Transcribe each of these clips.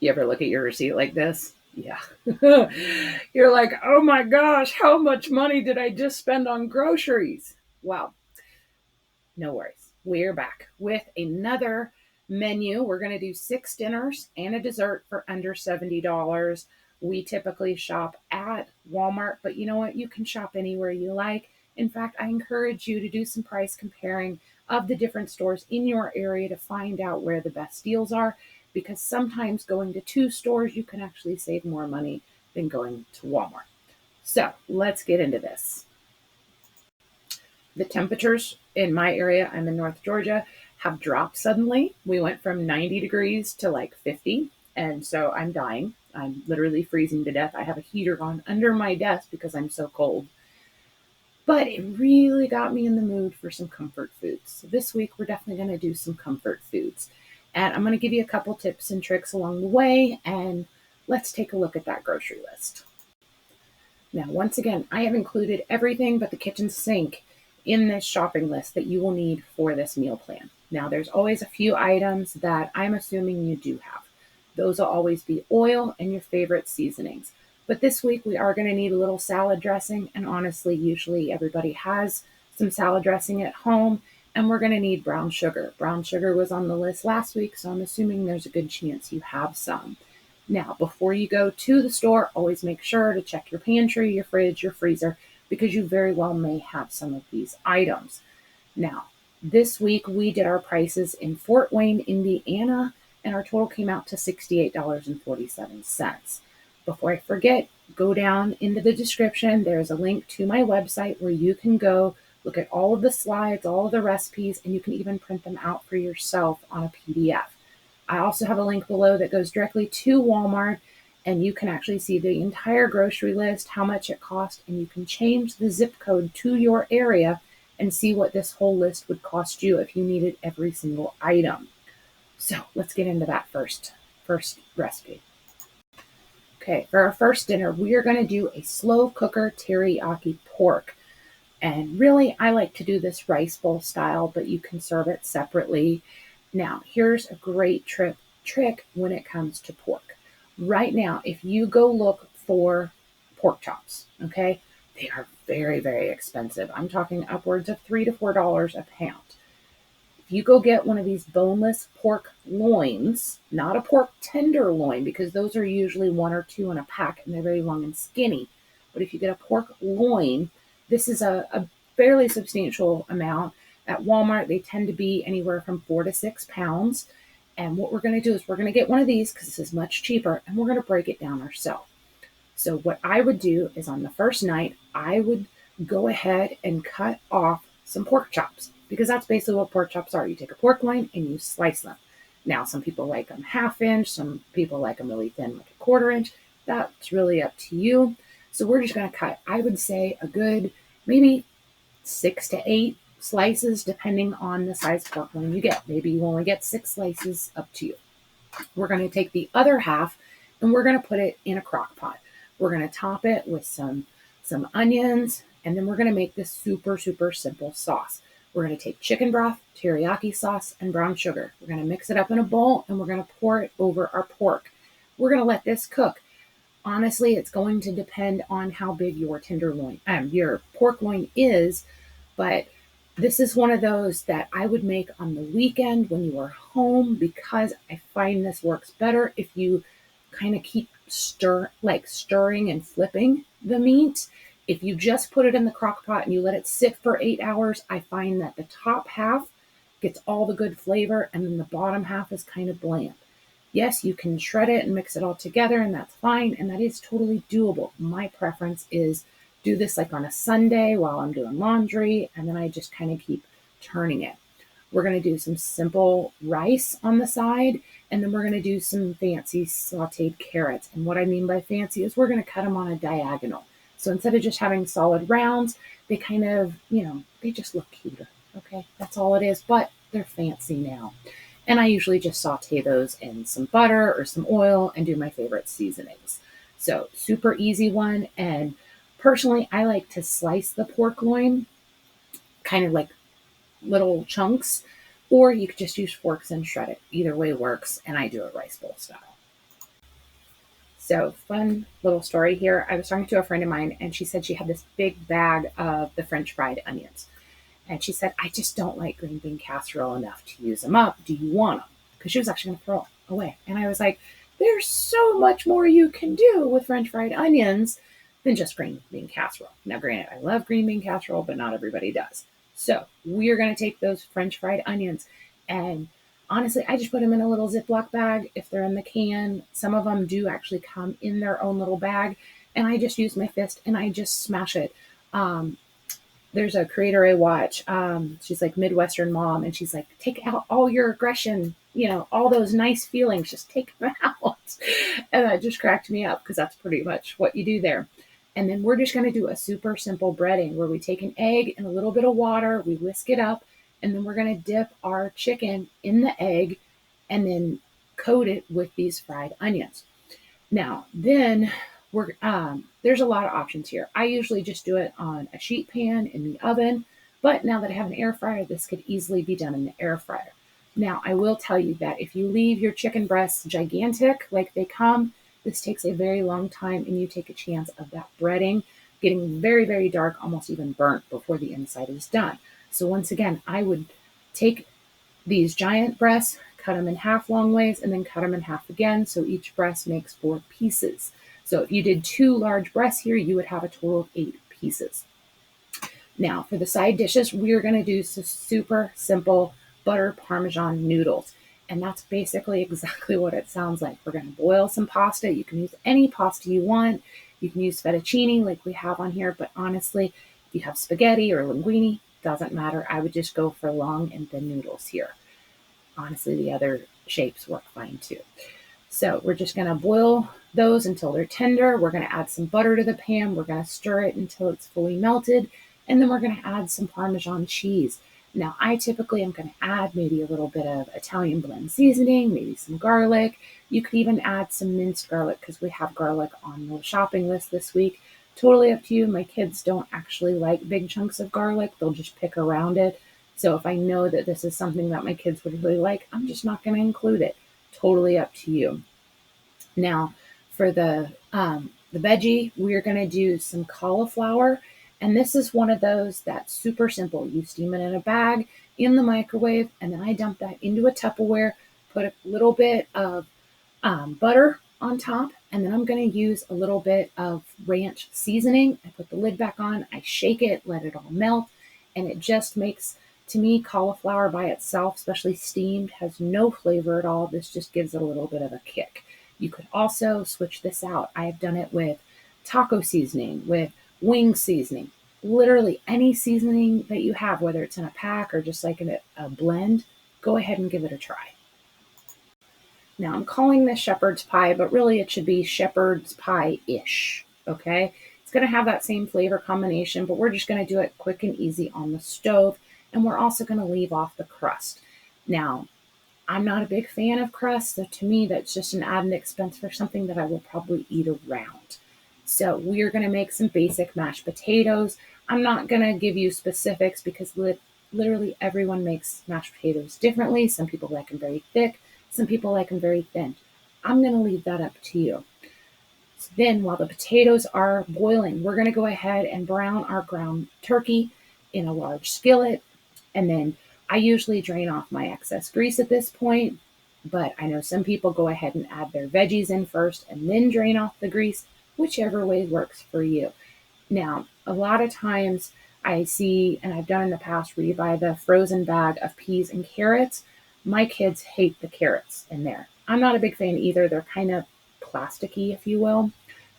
You ever look at your receipt like this? Yeah. You're like, oh my gosh, how much money did I just spend on groceries? Well, no worries. We're back with another menu. We're going to do 6 dinners and a dessert for under $70. We typically shop at Walmart, but you know what? You can shop anywhere you like. In fact, I encourage you to do some price comparing of the different stores in your area to find out where the best deals are, because sometimes going to 2 stores, you can actually save more money than going to Walmart. So let's get into this. The temperatures in my area, I'm in North Georgia, have dropped suddenly. We went from 90 degrees to like 50. And so I'm dying. I'm literally freezing to death. I have a heater on under my desk because I'm so cold. But it really got me in the mood for some comfort foods. So this week, we're definitely going to do some comfort foods. And I'm going to give you a couple tips and tricks along the way. And let's take a look at that grocery list. Now, once again, I have included everything but the kitchen sink in this shopping list that you will need for this meal plan. Now, there's always a few items that I'm assuming you do have. Those will always be oil and your favorite seasonings. But this week, we are going to need a little salad dressing. And honestly, usually everybody has some salad dressing at home. And we're going to need brown sugar. Brown sugar was on the list last week, so I'm assuming there's a good chance you have some. Now, before you go to the store, always make sure to check your pantry, your fridge, your freezer, because you very well may have some of these items. Now, this week we did our prices in Fort Wayne, Indiana, and our total came out to $68.47. Before I forget, go down into the description. There's a link to my website where you can go look at all of the slides, all of the recipes, and you can even print them out for yourself on a PDF. I also have a link below that goes directly to Walmart, and you can actually see the entire grocery list, how much it cost, and you can change the zip code to your area and see what this whole list would cost you if you needed every single item. So let's get into that first recipe. Okay, for our first dinner, we are going to do a slow cooker teriyaki pork. And really, I like to do this rice bowl style, but you can serve it separately. Now, here's a great trick when it comes to pork. Right now, if you go look for pork chops, okay, they are very, very expensive. I'm talking upwards of $3 to $4 a pound. If you go get one of these boneless pork loins, not a pork tenderloin, because those are usually 1 or 2 in a pack and they're very long and skinny. But if you get a pork loin, this is a fairly substantial amount. At Walmart, they tend to be anywhere from 4 to 6 pounds. And what we're going to do is we're going to get one of these because this is much cheaper and we're going to break it down ourselves. So what I would do is on the first night, I would go ahead and cut off some pork chops because that's basically what pork chops are. You take a pork loin and you slice them. Now, some people like them 1/2 inch, some people like them really thin, like a 1/4 inch. That's really up to you. So we're just going to cut, I would say, a good maybe 6 to 8 slices, depending on the size pork loin you get. Maybe you only get 6 slices, up to you. We're going to take the other half and we're going to put it in a crock pot. We're going to top it with some onions, and then we're going to make this super, super simple sauce. We're going to take chicken broth, teriyaki sauce, and brown sugar. We're going to mix it up in a bowl, and we're going to pour it over our pork. We're going to let this cook. Honestly, it's going to depend on how big your pork loin is, but this is one of those that I would make on the weekend when you are home because I find this works better if you kind of keep stirring and flipping the meat. If you just put it in the crock pot and you let it sit for 8 hours, I find that the top half gets all the good flavor and then the bottom half is kind of bland. Yes, you can shred it and mix it all together, and that's fine, and that is totally doable. My preference is do this like on a Sunday while I'm doing laundry, and then I just kind of keep turning it. We're going to do some simple rice on the side, and then we're going to do some fancy sauteed carrots. And what I mean by fancy is we're going to cut them on a diagonal. So instead of just having solid rounds, they kind of, they just look cuter. Okay, that's all it is, but they're fancy now. And I usually just saute those in some butter or some oil and do my favorite seasonings. So super easy one. And personally, I like to slice the pork loin kind of like little chunks, or you could just use forks and shred it. Either way works, and I do it rice bowl style. So, fun little story here. I was talking to a friend of mine, and she said she had this big bag of the French fried onions. And she said, I just don't like green bean casserole enough to use them up. Do you want them? Because she was actually going to throw them away. And I was like, there's so much more you can do with French fried onions than just green bean casserole. Now, granted, I love green bean casserole, but not everybody does. So we're going to take those French fried onions, and honestly, I just put them in a little Ziploc bag. If they're in the can, some of them do actually come in their own little bag. And I just use my fist and I just smash it. There's a creator I watch. She's like Midwestern mom, and she's like, take out all your aggression, all those nice feelings, just take them out. And that just cracked me up because that's pretty much what you do there. And then we're just going to do a super simple breading where we take an egg and a little bit of water, we whisk it up, and then we're going to dip our chicken in the egg and then coat it with these fried onions. Now, then there's a lot of options here. I usually just do it on a sheet pan in the oven, but now that I have an air fryer, this could easily be done in the air fryer. Now, I will tell you that if you leave your chicken breasts gigantic like they come, this takes a very long time and you take a chance of that breading getting very, very dark, almost even burnt before the inside is done. So once again, I would take these giant breasts, cut them in half long ways, and then cut them in half again. So each breast makes 4 pieces. So if you did 2 large breasts here, you would have a total of 8 pieces. Now for the side dishes, we're going to do some super simple butter Parmesan noodles. And that's basically exactly what it sounds like. We're going to boil some pasta. You can use any pasta you want. You can use fettuccine like we have on here. But honestly, if you have spaghetti or linguine, doesn't matter. I would just go for long and thin noodles here. Honestly, the other shapes work fine too. So we're just going to boil those until they're tender. We're going to add some butter to the pan. We're going to stir it until it's fully melted. And then we're going to add some Parmesan cheese. Now, I typically am going to add maybe a little bit of Italian blend seasoning, maybe some garlic. You could even add some minced garlic because we have garlic on the shopping list this week. Totally up to you. My kids don't actually like big chunks of garlic. They'll just pick around it. So if I know that this is something that my kids would really like, I'm just not going to include it. Totally up to you. Now, for the veggie, we're going to do some cauliflower. And this is one of those that's super simple. You steam it in a bag in the microwave, and then I dump that into a Tupperware, put a little bit of butter on top, and then I'm going to use a little bit of ranch seasoning. I put the lid back on, I shake it, let it all melt, and it just makes, to me, cauliflower by itself, especially steamed, has no flavor at all. This just gives it a little bit of a kick. You could also switch this out. I have done it with taco seasoning, with wing seasoning, literally any seasoning that you have, whether it's in a pack or just like in a blend, go ahead and give it a try. Now I'm calling this shepherd's pie, but really it should be shepherd's pie-ish, okay? It's gonna have that same flavor combination, but we're just gonna do it quick and easy on the stove, and we're also gonna leave off the crust. Now, I'm not a big fan of crust, so to me that's just an added expense for something that I will probably eat around. So we're gonna make some basic mashed potatoes. I'm not gonna give you specifics because literally everyone makes mashed potatoes differently. Some people like them very thick, some people like them very thin. I'm going to leave that up to you. So then while the potatoes are boiling, we're going to go ahead and brown our ground turkey in a large skillet. And then I usually drain off my excess grease at this point, but I know some people go ahead and add their veggies in first and then drain off the grease, whichever way works for you. Now, a lot of times I see, and I've done in the past, where you buy the frozen bag of peas and carrots. My kids hate the carrots in there. I'm not a big fan either. They're kind of plasticky, if you will.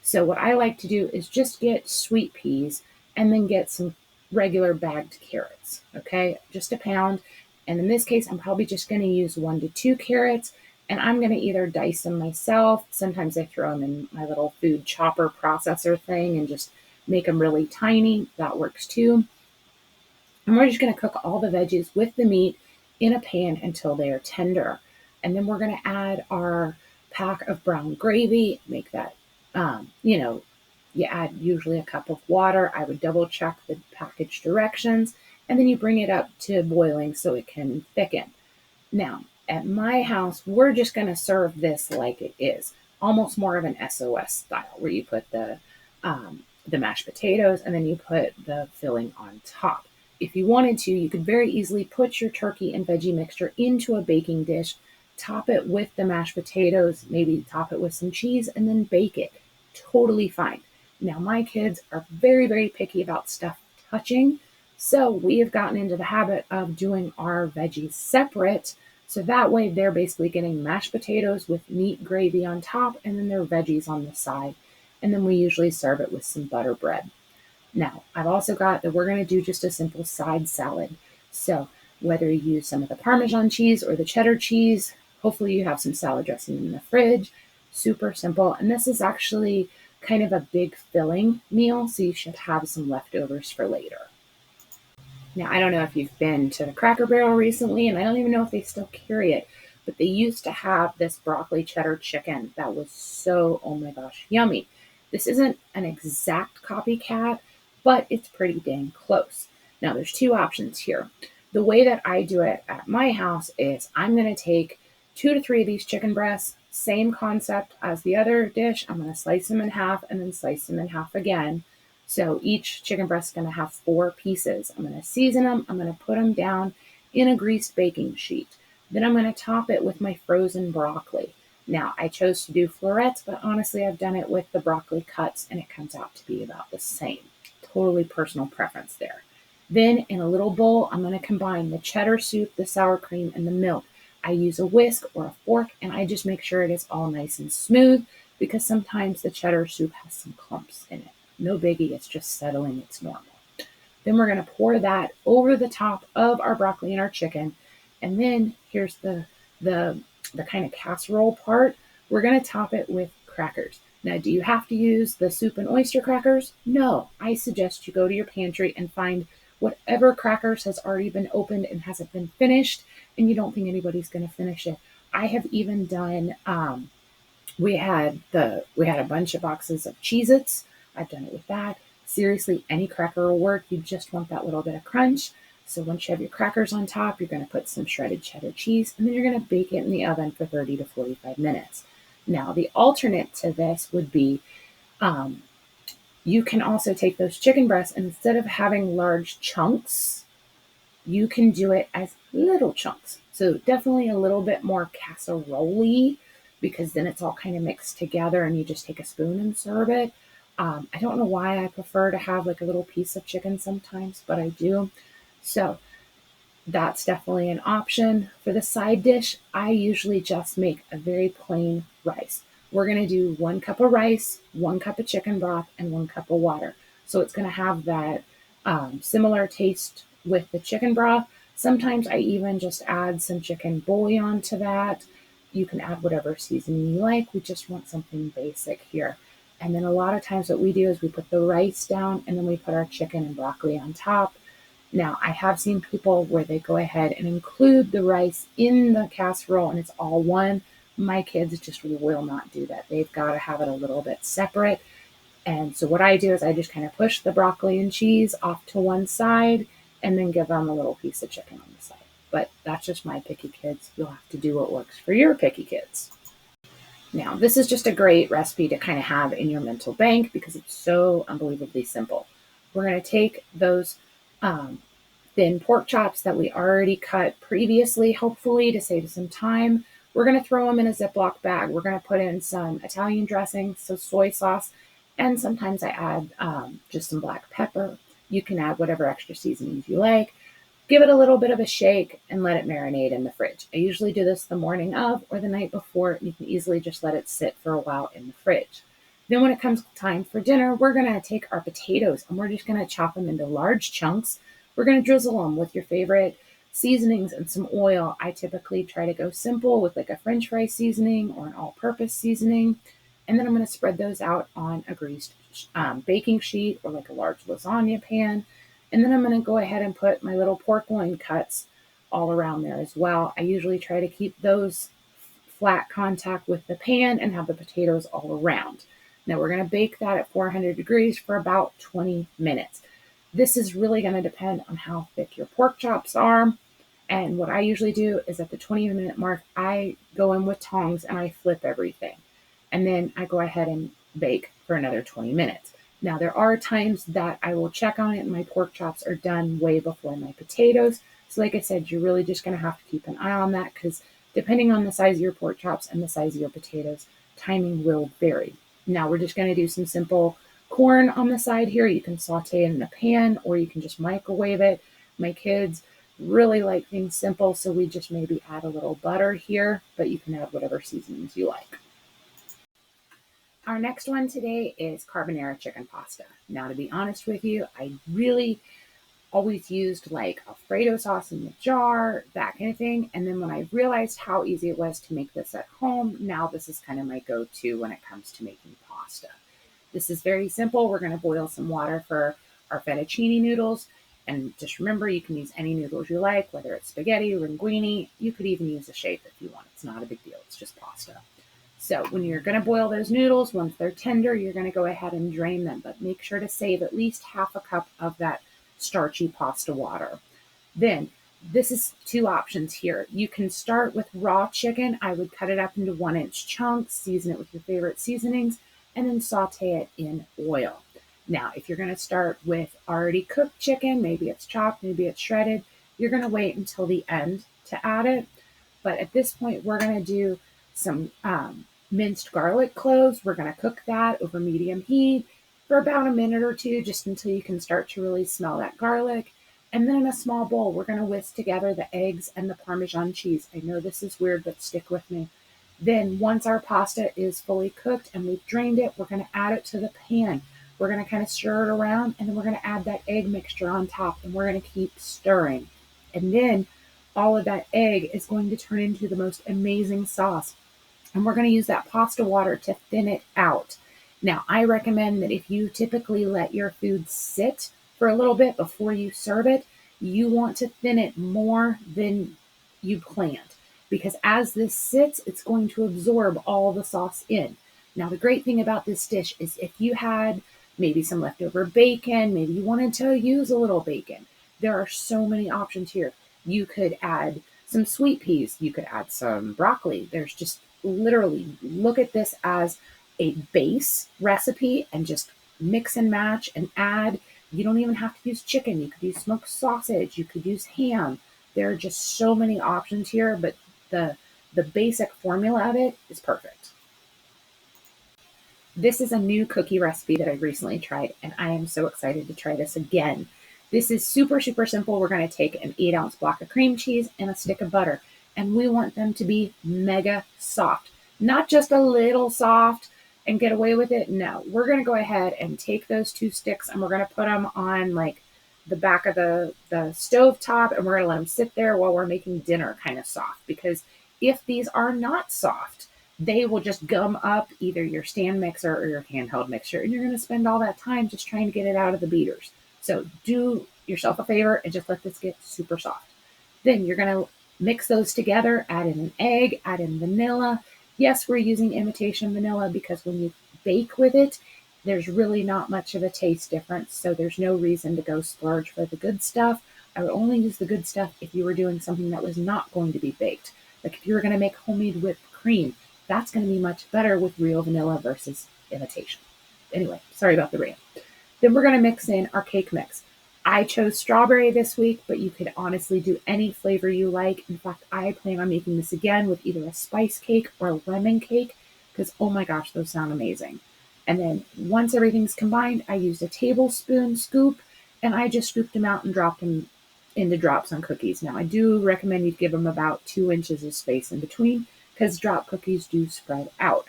So what I like to do is just get sweet peas and then get some regular bagged carrots, okay? Just a pound. And in this case, I'm probably just going to use 1 to 2 carrots, and I'm going to either dice them myself. Sometimes I throw them in my little food chopper processor thing and just make them really tiny. That works too. And we're just going to cook all the veggies with the meat in a pan until they are tender. And then we're going to add our pack of brown gravy, make that, you add usually a cup of water. I would double check the package directions, and then you bring it up to boiling so it can thicken. Now, at my house, we're just going to serve this like it is. almost more of an SOS style where you put the mashed potatoes and then you put the filling on top. If you wanted to, you could very easily put your turkey and veggie mixture into a baking dish, top it with the mashed potatoes, maybe top it with some cheese, and then bake it. Totally fine. Now, my kids are very, very picky about stuff touching, so we have gotten into the habit of doing our veggies separate. So that way, they're basically getting mashed potatoes with meat gravy on top and then their veggies on the side. And then we usually serve it with some butter bread. Now, I've also got that we're going to do just a simple side salad. So, whether you use some of the Parmesan cheese or the cheddar cheese, hopefully you have some salad dressing in the fridge. Super simple. And this is actually kind of a big filling meal, so you should have some leftovers for later. Now, I don't know if you've been to the Cracker Barrel recently, and I don't even know if they still carry it, but they used to have this broccoli cheddar chicken that was so, oh my gosh, yummy. This isn't an exact copycat, but it's pretty dang close. Now, there's two options here. The way that I do it at my house is I'm going to take 2 to 3 of these chicken breasts, same concept as the other dish. I'm going to slice them in half and then slice them in half again. So each chicken breast is going to have 4 pieces. I'm going to season them. I'm going to put them down in a greased baking sheet. Then I'm going to top it with my frozen broccoli. Now, I chose to do florets, but honestly, I've done it with the broccoli cuts, and it comes out to be about the same. Totally personal preference there. Then, in a little bowl, I'm going to combine the cheddar soup, the sour cream, and the milk. I use a whisk or a fork, and I just make sure it is all nice and smooth because sometimes the cheddar soup has some clumps in it. No biggie, it's just settling, it's normal. Then we're going to pour that over the top of our broccoli and our chicken. And then here's the kind of casserole part. We're going to top it with crackers. Now, do you have to use the soup and oyster crackers? No. I suggest you go to your pantry and find whatever crackers has already been opened and hasn't been finished, and you don't think anybody's going to finish it. I have even done we had a bunch of boxes of Cheez-Its. I've done it with that. Seriously, any cracker will work. You just want that little bit of crunch. So once you have your crackers on top, you're going to put some shredded cheddar cheese, and then you're going to bake it in the oven for 30 to 45 minutes. Now, the alternate to this would be you can also take those chicken breasts, and instead of having large chunks, you can do it as little chunks. So definitely a little bit more casserole because then it's all kind of mixed together and you just take a spoon and serve it. I don't know why I prefer to have like a little piece of chicken sometimes, but I do. So that's definitely an option. For the side dish, I usually just make a very plain rice. We're going to do 1 cup of rice, 1 cup of chicken broth, and 1 cup of water. So it's going to have that similar taste with the chicken broth. Sometimes I even just add some chicken bouillon to that. You can add whatever seasoning you like. We just want something basic here. And then a lot of times what we do is we put the rice down and then we put our chicken and broccoli on top. Now, I have seen people where they go ahead and include the rice in the casserole and it's all one. My kids just will not do that. They've got to have it a little bit separate. And so what I do is I just kind of push the broccoli and cheese off to one side and then give them a little piece of chicken on the side. But that's just my picky kids. You'll have to do what works for your picky kids. Now, this is just a great recipe to kind of have in your mental bank because it's so unbelievably simple. We're going to take those thin pork chops that we already cut previously, hopefully to save some time. We're going to throw them in a Ziploc bag. We're going to put in some Italian dressing, so soy sauce, and sometimes I add just some black pepper. You can add whatever extra seasonings you like. Give it a little bit of a shake and let it marinate in the fridge. I usually do this the morning of or the night before. You can easily just let it sit for a while in the fridge. Then when it comes time for dinner, we're going to take our potatoes and we're just going to chop them into large chunks. We're going to drizzle them with your favorite seasonings and some oil. I typically try to go simple with like a French fry seasoning or an all-purpose seasoning. And then I'm going to spread those out on a greased baking sheet or like a large lasagna pan. And then I'm going to go ahead and put my little pork loin cuts all around there as well. I usually try to keep those flat contact with the pan and have the potatoes all around. Now we're going to bake that at 400 degrees for about 20 minutes. This is really going to depend on how thick your pork chops are. And what I usually do is at the 20-minute mark, I go in with tongs and I flip everything. and then I go ahead and bake for another 20 minutes. Now, there are times that I will check on it and my pork chops are done way before my potatoes. So, like I said, you're really just going to have to keep an eye on that because depending on the size of your pork chops and the size of your potatoes, timing will vary. Now, we're just going to do some simple corn on the side here. You can saute it in a pan or you can just microwave it. My kids really like things simple, so we just maybe add a little butter here, but you can add whatever seasonings you like. Our next one today is carbonara chicken pasta. Now, to be honest with you, I really always used like Alfredo sauce in the jar, that kind of thing. And then when I realized how easy it was to make this at home, now this is kind of my go-to when it comes to making pasta. This is very simple. We're going to boil some water for our fettuccine noodles. And just remember, you can use any noodles you like, whether it's spaghetti, linguine. You could even use a shape if you want. It's not a big deal. It's just pasta. So when you're going to boil those noodles, once they're tender, you're going to go ahead and drain them. But make sure to save at least half a cup of that starchy pasta water. Then this is two options here. You can start with raw chicken. I would cut it up into 1-inch chunks, season it with your favorite seasonings, and then saute it in oil. Now, if you're going to start with already cooked chicken, maybe it's chopped, maybe it's shredded, you're going to wait until the end to add it. But at this point, we're going to do some minced garlic cloves. We're going to cook that over medium heat for about a minute or two, just until you can start to really smell that garlic. And then in a small bowl, we're going to whisk together the eggs and the Parmesan cheese. I know this is weird, but stick with me. Then once our pasta is fully cooked and we've drained it, we're going to add it to the pan. We're going to kind of stir it around, and then we're going to add that egg mixture on top, and we're going to keep stirring. And then all of that egg is going to turn into the most amazing sauce. And we're going to use that pasta water to thin it out. Now, I recommend that if you typically let your food sit for a little bit before you serve it, you want to thin it more than you planned. Because as this sits, it's going to absorb all the sauce in. Now, the great thing about this dish is if you had maybe some leftover bacon, maybe you wanted to use a little bacon, there are so many options here. You could add some sweet peas, you could add some broccoli. There's just literally, look at this as a base recipe and just mix and match and add. You don't even have to use chicken. You could use smoked sausage. You could use ham. There are just so many options here, but the basic formula of it is perfect. This is a new cookie recipe that I recently tried, and I am so excited to try this again. This is super, super simple. We're going to take an 8-ounce block of cream cheese and a stick of butter, and we want them to be mega soft, not just a little soft and get away with it. No, we're going to go ahead and take those two sticks and we're going to put them on like the back of the stove top, and we're going to let them sit there while we're making dinner kind of soft, because if these are not soft, they will just gum up either your stand mixer or your handheld mixer, and you're going to spend all that time just trying to get it out of the beaters. So do yourself a favor and just let this get super soft. Then you're going to mix those together, add in an egg, add in vanilla. Yes, we're using imitation vanilla because when you bake with it, there's really not much of a taste difference. So there's no reason to go splurge for the good stuff. I would only use the good stuff if you were doing something that was not going to be baked. Like if you were going to make homemade whipped cream, that's going to be much better with real vanilla versus imitation. Anyway, sorry about the rant. Then we're going to mix in our cake mix. I chose strawberry this week, but you could honestly do any flavor you like. In fact, I plan on making this again with either a spice cake or a lemon cake because, oh my gosh, those sound amazing. And then once everything's combined, I used a tablespoon scoop and I just scooped them out and dropped them into drops on cookies. Now, I do recommend you give them about 2 inches of space in between because drop cookies do spread out.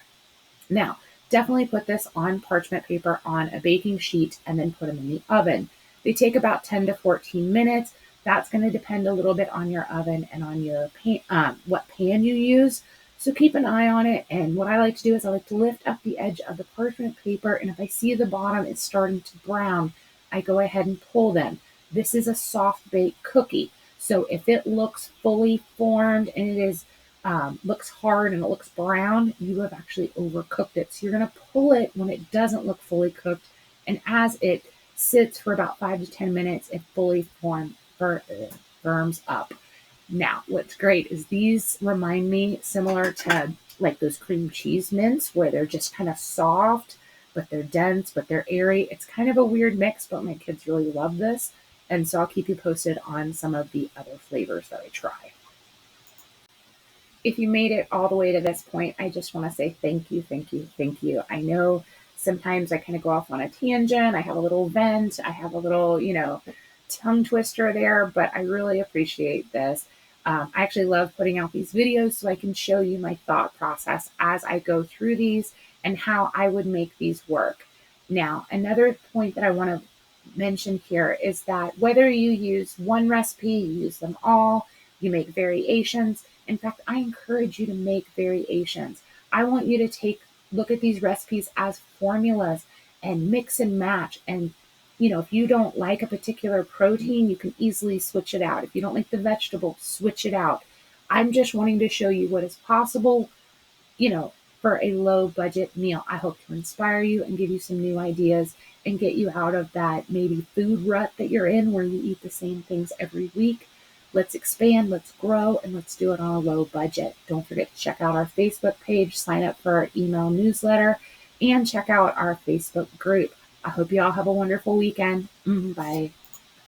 Now, definitely put this on parchment paper on a baking sheet and then put them in the oven. They take about 10 to 14 minutes. That's going to depend a little bit on your oven and on your pan, what pan you use. So keep an eye on it. And what I like to do is I like to lift up the edge of the parchment paper. And if I see the bottom is starting to brown, I go ahead and pull them. This is a soft baked cookie. So if it looks fully formed and it is looks hard and it looks brown, you have actually overcooked it. So you're going to pull it when it doesn't look fully cooked. And as it sits for about 5 to 10 minutes, it fully firms up. Now, what's great is these remind me similar to like those cream cheese mints where they're just kind of soft, but they're dense, but they're airy. It's kind of a weird mix, but my kids really love this. And so I'll keep you posted on some of the other flavors that I try. If you made it all the way to this point, I just want to say thank you, thank you, thank you. I know sometimes I kind of go off on a tangent. I have a little vent. I have a little, tongue twister there, but I really appreciate this. I actually love putting out these videos so I can show you my thought process as I go through these and how I would make these work. Now, another point that I want to mention here is that whether you use one recipe, you use them all, you make variations. In fact, I encourage you to make variations. I want you to look at these recipes as formulas and mix and match. And, if you don't like a particular protein, you can easily switch it out. If you don't like the vegetable, switch it out. I'm just wanting to show you what is possible, you know, for a low budget meal. I hope to inspire you and give you some new ideas and get you out of that maybe food rut that you're in where you eat the same things every week. Let's expand, let's grow, and let's do it on a low budget. Don't forget to check out our Facebook page, sign up for our email newsletter, and check out our Facebook group. I hope you all have a wonderful weekend. Bye.